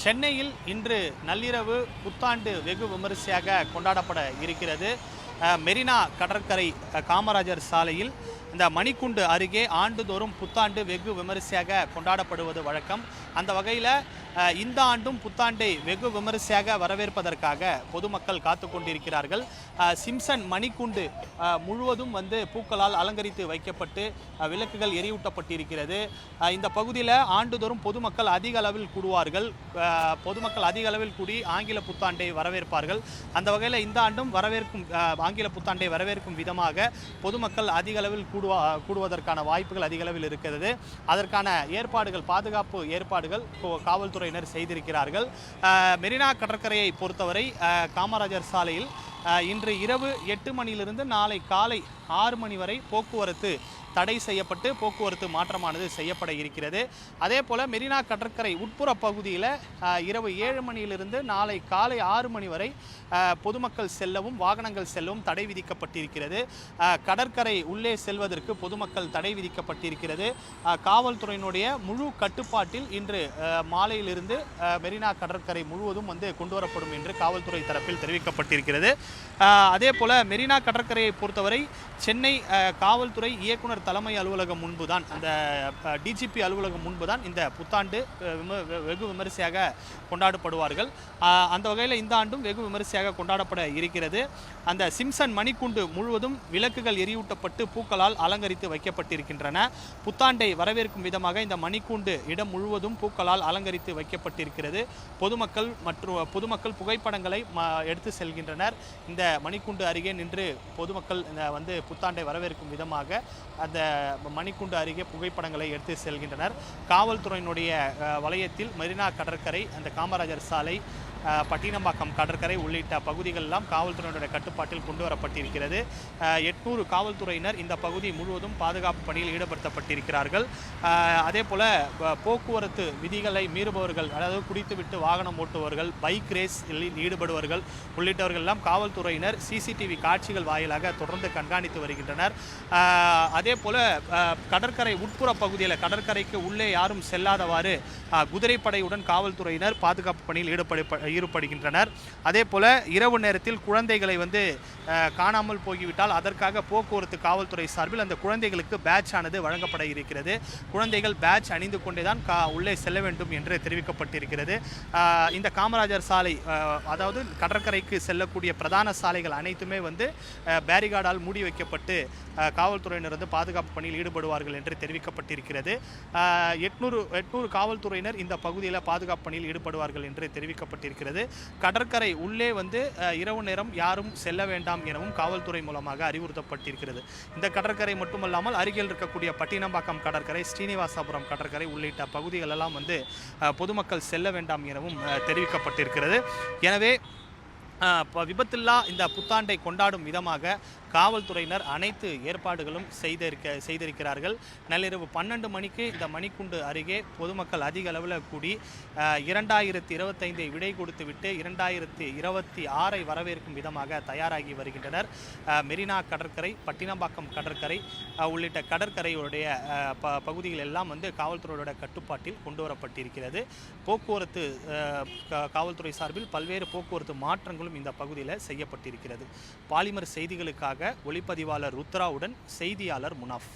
சென்னையில் இன்று நள்ளிரவு புத்தாண்டு வெகு விமரிசையாக கொண்டாடப்பட இருக்கிறது. மெரினா கடற்கரை காமராஜர் சாலையில் இந்த மணிக்கூண்டு அருகே ஆண்டுதோறும் புத்தாண்டு வெகு விமரிசையாக கொண்டாடப்படுவது வழக்கம். அந்த வகையில் இந்த ஆண்டும் புத்தாண்டை வெகு விமரிசையாக வரவேற்பதற்காக பொதுமக்கள் காத்து கொண்டிருக்கிறார்கள். சிம்சன் மணிக்கூண்டு முழுவதும் பூக்களால் அலங்கரித்து வைக்கப்பட்டு விளக்குகள் எரியூட்டப்பட்டிருக்கிறது. இந்த பகுதியில் ஆண்டுதோறும் பொதுமக்கள் அதிக அளவில் கூடுவார்கள். பொதுமக்கள் அதிக அளவில் கூடி ஆங்கில புத்தாண்டை வரவேற்பார்கள். அந்த வகையில் இந்த ஆண்டும் ஆங்கில புத்தாண்டை வரவேற்கும் விதமாக பொதுமக்கள் அதிக அளவில் கூடுவதற்கான வாய்ப்புகள் அதிக அளவில் இருக்கிறது. அதற்கான ஏற்பாடுகள், பாதுகாப்பு ஏற்பாடுகள் காவல்துறையினர் செய்திருக்கிறார்கள். மெரினா கடற்கரையை பொறுத்தவரை காமராஜர் சாலையில் இன்று இரவு 8 மணியிலிருந்து நாளை காலை 6 மணி வரை போக்குவரத்து தடை செய்யப்பட்டு போக்குவரத்து மாற்றமானது செய்யப்பட இருக்கிறது. அதே போல் மெரினா கடற்கரை உட்புற பகுதியில் இரவு 7 மணியிலிருந்து நாளை காலை 6 மணி வரை பொதுமக்கள் செல்லவும் வாகனங்கள் செல்லவும் தடை விதிக்கப்பட்டிருக்கிறது. கடற்கரை உள்ளே செல்வதற்கு பொதுமக்கள் தடை விதிக்கப்பட்டிருக்கிறது. காவல்துறையினுடைய முழு கட்டுப்பாட்டில் இன்று மாலையிலிருந்து மெரினா கடற்கரை முழுவதும் கொண்டு வரப்படும் என்று காவல்துறை தரப்பில் தெரிவிக்கப்பட்டிருக்கிறது. அதே போல் மெரினா கடற்கரையை பொறுத்தவரை சென்னை காவல்துறை இயக்குனர் தலைமை அலுவலகம் முன்புதான், அந்த டிஜிபி அலுவலகம் முன்புதான் இந்த புத்தாண்டு வெகு விமரிசையாக கொண்டாடப்படுவார்கள். அந்த வகையில் இந்த ஆண்டும் வெகு விமரிசையாக கொண்டாடப்பட இருக்கிறது. அந்த சிம்சன் மணிக்கூண்டு முழுவதும் விளக்குகள் எரியூட்டப்பட்டு பூக்களால் அலங்கரித்து வைக்கப்பட்டிருக்கின்றன. புத்தாண்டை வரவேற்கும் விதமாக இந்த மணிக்கூண்டு இடம் முழுவதும் பூக்களால் அலங்கரித்து வைக்கப்பட்டிருக்கிறது. பொதுமக்கள் புகைப்படங்களை எடுத்து செல்கின்றனர். இந்த மணிக்கூண்டு அருகே நின்று பொதுமக்கள் புத்தாண்டை வரவேற்கும் விதமாக அந்த மணிக்கூண்டு அருகே புகைப்படங்களை எடுத்து செல்கின்றனர். காவல்துறையினுடைய வலயத்தில் மெரினா கடற்கரை, அந்த காமராஜர் சாலை, பட்டினம்பாக்கம் கடற்கரை உள்ளிட்ட பகுதிகள் எல்லாம் காவல்துறையினுடைய கட்டுப்பாட்டில் கொண்டு வரப்பட்டிருக்கிறது. 800 காவல்துறையினர் இந்த பகுதி முழுவதும் பாதுகாப்பு பணியில் ஈடுபடுத்தப்பட்டிருக்கிறார்கள். அதே போல் போக்குவரத்து விதிகளை மீறுபவர்கள், அதாவது குடித்துவிட்டு வாகனம் ஓட்டுபவர்கள், பைக் ரேஸில் ஈடுபடுவர்கள் உள்ளிட்டவர்கள் எல்லாம் காவல்துறையினர் சிசிடிவி காட்சிகள் வாயிலாக தொடர்ந்து கண்காணித்து வருகின்றனர். அதே போல் கடற்கரை உட்புற பகுதியில் கடற்கரைக்கு உள்ளே யாரும் செல்லாதவாறு குதிரைப்படையுடன் காவல்துறையினர் பாதுகாப்பு பணியில் ஈடுபடுகின்றனர். அதே போல் இரவு நேரத்தில் குழந்தைகளை காணாமல் போய்விட்டால் அதற்காக போக்குவரத்து காவல்துறை சார்பில் அந்த குழந்தைகளுக்கு பேட்ச் ஆனது வழங்கப்பட இருக்கிறது. குழந்தைகள் பேட்ச் அணிந்து கொண்டே தான் உள்ளே செல்ல வேண்டும் என்று தெரிவிக்கப்பட்டிருக்கிறது. இந்த காமராஜர் சாலை, அதாவது கடற்கரைக்கு செல்லக்கூடிய பிரதான சாலைகள் அனைத்துமே பேரிகார்டால் மூடி வைக்கப்பட்டு காவல்துறையினர் பாதுகாப்பு பணியில் ஈடுபடுவார்கள் என்று தெரிவிக்கப்பட்டிருக்கிறது. 800 காவல்துறையினர் இந்த பகுதியில் பாதுகாப்பு பணியில் ஈடுபடுவார்கள் என்று தெரிவிக்கப்பட்டிருக்கிறது. கடற்கரை உள்ளே இரவு நேரம் யாரும் செல்ல வேண்டாம் எனவும் காவல்துறை மூலமாக அறிவுறுத்தப்பட்டிருக்கிறது. இந்த கடற்கரை மட்டுமல்லாமல் அருகில் இருக்கக்கூடிய பட்டினம்பாக்கம் கடற்கரை, ஸ்ரீனிவாசபுரம் கடற்கரை உள்ளிட்ட பகுதிகள் எல்லாம் பொதுமக்கள் செல்ல வேண்டாம் எனவும் தெரிவிக்கப்பட்டிருக்கிறது. எனவே விபத்தில்லா இந்த புத்தாண்டை கொண்டாடும் விதமாக காவல்துறையினர் அனைத்து ஏற்பாடுகளும் செய்திருக்கிறார்கள். நள்ளிரவு 12 மணிக்கு இந்த மணிக்கூண்டு அருகே பொதுமக்கள் அதிக அளவில் கூடி 2025 விடை கொடுத்துவிட்டு 2026 வரவேற்கும் விதமாக தயாராகி வருகின்றனர். மெரினா கடற்கரை, பட்டினம்பாக்கம் கடற்கரை உள்ளிட்ட கடற்கரையுடைய பகுதிகள் எல்லாம் காவல்துறையோட கட்டுப்பாட்டில் கொண்டு வரப்பட்டிருக்கிறது. போக்குவரத்து காவல்துறை சார்பில் பல்வேறு போக்குவரத்து மாற்றங்களும் இந்த பகுதியில் செய்யப்பட்டிருக்கிறது. பாலிமர் செய்திகளுக்காக ஒளிப்பதிவாளர் ருத்ராவுடன் செய்தியாளர் முனாஃப்.